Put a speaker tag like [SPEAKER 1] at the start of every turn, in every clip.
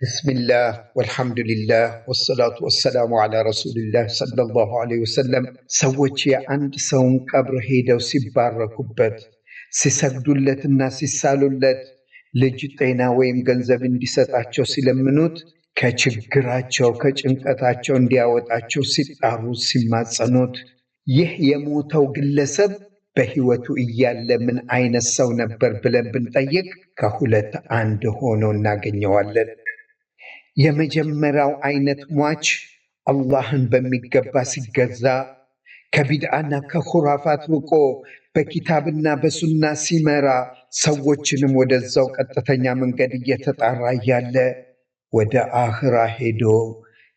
[SPEAKER 1] بسم الله والحمد لله والصلاة والسلام على رسول الله صلى الله عليه وسلم سوّتش يا عند سون قبر هيدو ሲባረኩበት ሲሰግዱለትና ሲሳሉለት ልጅ ጤና ወይም ገንዘብ እንዲሰጣቸው ሲለምኑት ከችግራቸው ከጭንቀታቸው እንዲያወጣቸው ሲጣሩ ሲማጸኑት ይህ የሞተው ግለሰብ በህይወቱ እያለ ምን አይነት ሰው ነበር ብለን ብንጠይቅ ከሁለት አንድ ሆኖ እናገኘዋለን። የመጀመሪያው አይነት ሟች አላህን በሚገባ ሲገዛ ከቢድዓና ከኹራፋት ርቆ በኪታብና በሱና ሲመራ ሰዎችንም ወደዛው ቀጥተኛ መንገድ እየተጣራ ያለ ወደ አኽራ ሄዶ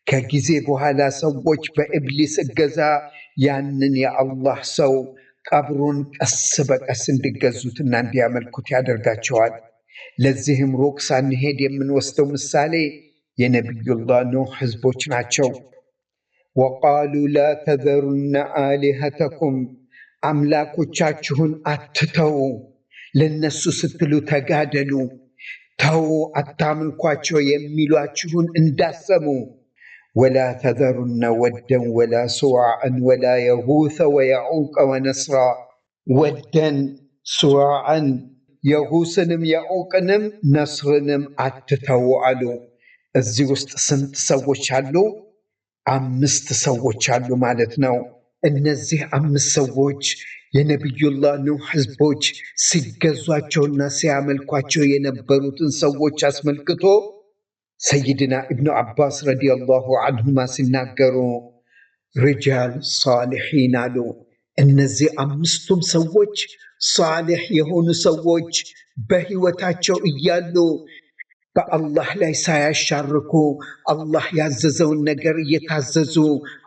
[SPEAKER 1] ከጊዜ በኋላ ሰዎች በኢብሊስ እገዛ ያንን የአላህ ሰው ቀብሩን ቀስ በቀስ እንዲገዙትና እንዲያመልኩት ያደርጋቸዋል። ለዚህም ሩቅ ሳንሄድ የምንወስደው ምሳሌ የነቢዩላህ ኑህ ህዝቦች ናቸው። ወቃሉ ላ ተዘሩነ አሊሀተኩም አምላኮቻችሁን አትተው፣ ለነሱ ስትሉ ተጋደሉ፣ ተው አታምልኳቸው የሚሏችሁን እንዳሰሙ። ወላ ተዘሩነ ወደን ወላ ሱዋዕን ወላ የጉሰ ወየዑቀ ወነስራ ወደን ሱዋዕን የጉስንም የዑቅንም ነስርንም አትተው አሉ። እዚህ ውስጥ ስንት ሰዎች አሉ? 5 ሰዎች አሉ ማለት ነው። እነዚህ 5 ሰዎች የነቢዩላህ ኑህ ህዝቦች ሲገዟቸውና ሲያመልኳቸው የነበሩትን ሰዎች አስመልክቶ ሰይድና ኢብኑ አባስ ረዲየላሁ ዐንሁማ ሲናገሩ ሪጃል ሳሊሒን አሉ። እነዚህ 5ቱም ሰዎች ሳሊሕ የሆኑ ሰዎች በህይወታቸው እያሉ በአላህ ላይ ሳያሻርኩ አላህ ያዘዘውን ነገር እየታዘዙ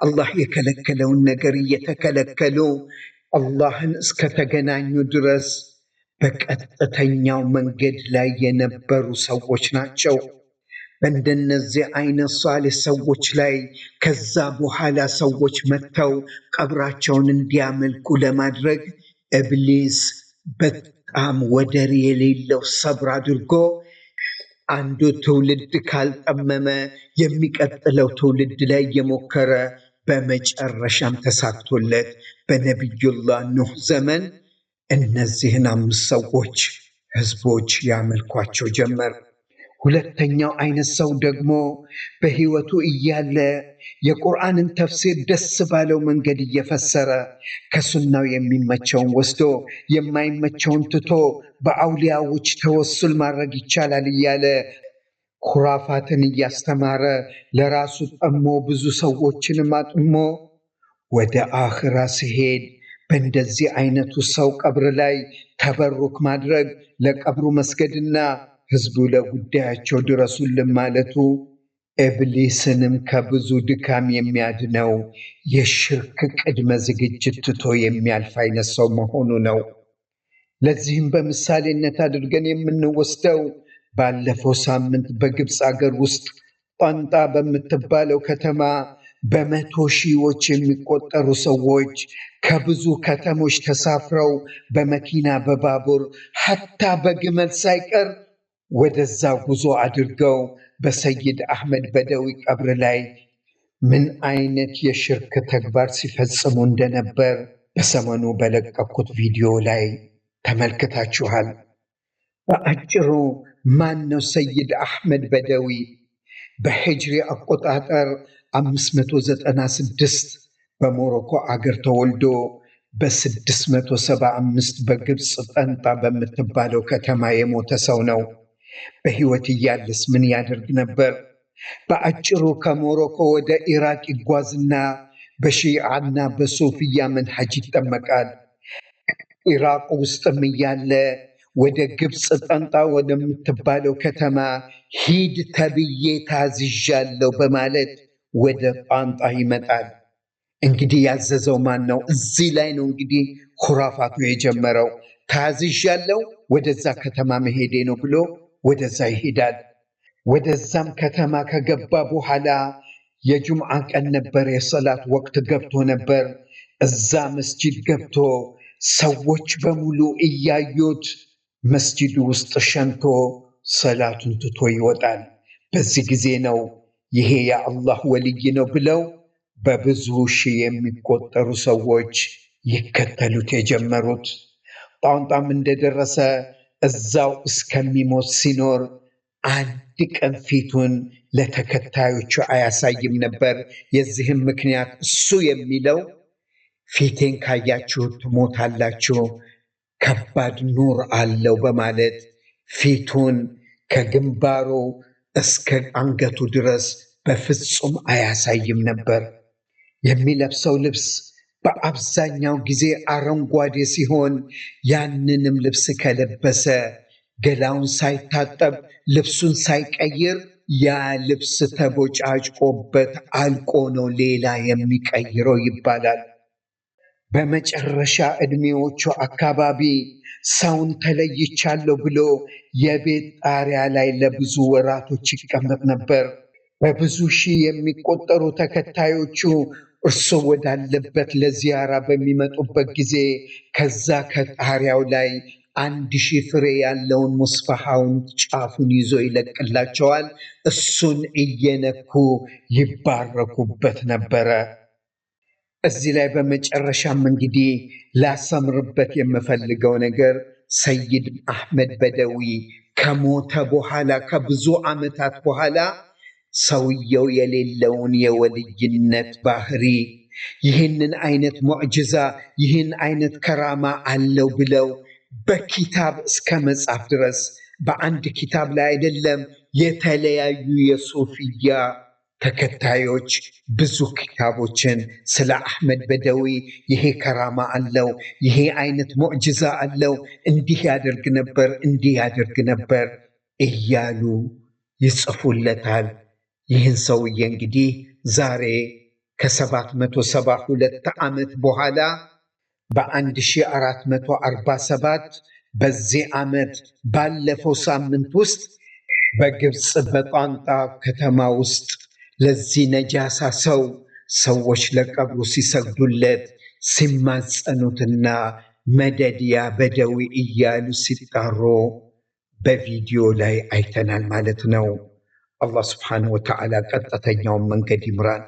[SPEAKER 1] አላህ የከለከለውን ነገር እየተከለከሉ አላህን እስከተገናኙ ድረስ በቀጥተኛው መንገድ ላይ የነበሩ ሰዎች ናቸው። በእንደነዚህ አይነት ሷሊህ ሰዎች ላይ ከዛ በኋላ ሰዎች መጥተው ቀብራቸውን እንዲያመልኩ ለማድረግ ኢብሊስ በጣም ወደር የሌለው ሰብር አድርጎ አንዱ ትውልድ ካልጠመመ የሚቀጥለው ትውልድ ላይ የሞከረ በመጨረሻም ተሳክቶለት በነቢዩላህ ኑህ ዘመን እነዚህን 5 ሰዎች ህዝቦች ያመልኳቸው ጀመር። ሁለተኛው አይነት ሰው ደግሞ በህይወቱ እያለ የቁርአንን ተፍሲር ደስ ባለው መንገድ እየፈሰረ ከሱናው የሚመቸውን ወስዶ የማይመቸውን ትቶ በአውሊያዎች ተወሱል ማድረግ ይቻላል እያለ ኩራፋትን እያስተማረ ለራሱ ጠሞ ብዙ ሰዎችንም አጥሞ ወደ አኽራ ሲሄድ በእንደዚህ አይነቱ ሰው ቀብር ላይ ተበሩክ ማድረግ ለቀብሩ መስገድና ህዝቡ ለጉዳያቸው ድረሱልን ማለቱ ኢብሊስንም ከብዙ ድካም የሚያድነው የሽርክ ቅድመ ዝግጅት ትቶ የሚያልፍ አይነት ሰው መሆኑ ነው። ለዚህም በምሳሌነት አድርገን የምንወስደው ባለፈው ሳምንት በግብፅ አገር ውስጥ ጣንጣ በምትባለው ከተማ በመቶ ሺዎች የሚቆጠሩ ሰዎች ከብዙ ከተሞች ተሳፍረው በመኪና በባቡር ሐታ በግመል ሳይቀር ወደዛ ጉዞ አድርገው በሰይድ አህመድ በደዊ ቀብር ላይ ምን አይነት የሽርክ ተግባር ሲፈጽሙ እንደነበር በሰሞኑ በለቀኩት ቪዲዮ ላይ ተመልክታችኋል። በአጭሩ ማን ነው ሰይድ አህመድ በደዊ? በሂጅሪ አቆጣጠር 596 በሞሮኮ አገር ተወልዶ በ675 በግብፅ ጠንጣ በምትባለው ከተማ የሞተ ሰው ነው። በህይወት እያለስ ምን ያደርግ ነበር? በአጭሩ ከሞሮኮ ወደ ኢራቅ ይጓዝና በሺዓና በሶፊያ መንሐጅ ይጠመቃል። ኢራቅ ውስጥም እያለ ወደ ግብፅ ጠንጣ ወደምትባለው ከተማ ሂድ ተብዬ ታዝዣለሁ በማለት ወደ ጣንጣ ይመጣል። እንግዲህ ያዘዘው ማን ነው? እዚህ ላይ ነው እንግዲህ ኩራፋቱ የጀመረው። ታዝዣለሁ ወደዛ ከተማ መሄዴ ነው ብሎ ወደዛ ይሄዳል። ወደዛም ከተማ ከገባ በኋላ የጁምዓ ቀን ነበር፣ የሰላት ወቅት ገብቶ ነበር። እዛ መስጂድ ገብቶ ሰዎች በሙሉ እያዩት መስጂዱ ውስጥ ሸንቶ ሰላቱን ትቶ ይወጣል። በዚህ ጊዜ ነው ይሄ የአላህ ወልይ ነው ብለው በብዙ ሺህ የሚቆጠሩ ሰዎች ይከተሉት የጀመሩት። ጣንጣም እንደደረሰ እዛው እስከሚሞት ሲኖር አንድ ቀን ፊቱን ለተከታዮቹ አያሳይም ነበር። የዚህም ምክንያት እሱ የሚለው ፊቴን ካያችሁት ትሞታላችሁ፣ ከባድ ኑር አለው በማለት ፊቱን ከግንባሩ እስከ አንገቱ ድረስ በፍጹም አያሳይም ነበር። የሚለብሰው ልብስ በአብዛኛው ጊዜ አረንጓዴ ሲሆን ያንንም ልብስ ከለበሰ ገላውን ሳይታጠብ ልብሱን ሳይቀይር ያ ልብስ ተቦጫጭቆበት አልቆ ነው ሌላ የሚቀይረው ይባላል። በመጨረሻ ዕድሜዎቹ አካባቢ ሰውን ተለይቻለሁ ብሎ የቤት ጣሪያ ላይ ለብዙ ወራቶች ይቀመጥ ነበር። በብዙ ሺህ የሚቆጠሩ ተከታዮቹ እርሱ ወዳለበት ለዚያራ በሚመጡበት ጊዜ ከዛ ከጣሪያው ላይ 1000 ፍሬ ያለውን ሙስፈሃውን ጫፉን ይዞ ይለቅላቸዋል። እሱን እየነኩ ይባረኩበት ነበረ። እዚህ ላይ በመጨረሻም እንግዲህ ላሰምርበት የምፈልገው ነገር ሰይድ አሕመድ በደዊ ከሞተ በኋላ ከብዙ ዓመታት በኋላ ሰውየው የሌለውን የወልይነት ባህሪ ይህንን አይነት ሙዕጅዛ ይህን አይነት ከራማ አለው ብለው በኪታብ እስከ መጻፍ ድረስ በአንድ ኪታብ ላይ አይደለም የተለያዩ የሱፊያ ተከታዮች ብዙ ኪታቦችን ስለ አሕመድ በደዊ ይሄ ከራማ አለው፣ ይሄ አይነት ሙዕጅዛ አለው፣ እንዲህ ያደርግ ነበር፣ እንዲህ ያደርግ ነበር እያሉ ይጽፉለታል። ይህን ሰውዬ እንግዲህ ዛሬ ከ772 ዓመት በኋላ በ1447 በዚህ ዓመት ባለፈው ሳምንት ውስጥ በግብፅ በጣንጣ ከተማ ውስጥ ለዚህ ነጃሳ ሰው ሰዎች ለቀብሩ ሲሰግዱለት ሲማጸኑትና መደድ ያ በደዊ እያሉ ሲጣሩ በቪዲዮ ላይ አይተናል ማለት ነው። አላህ ስብሓንሁ ወተዓላ ቀጥተኛውን መንገድ ይምራን።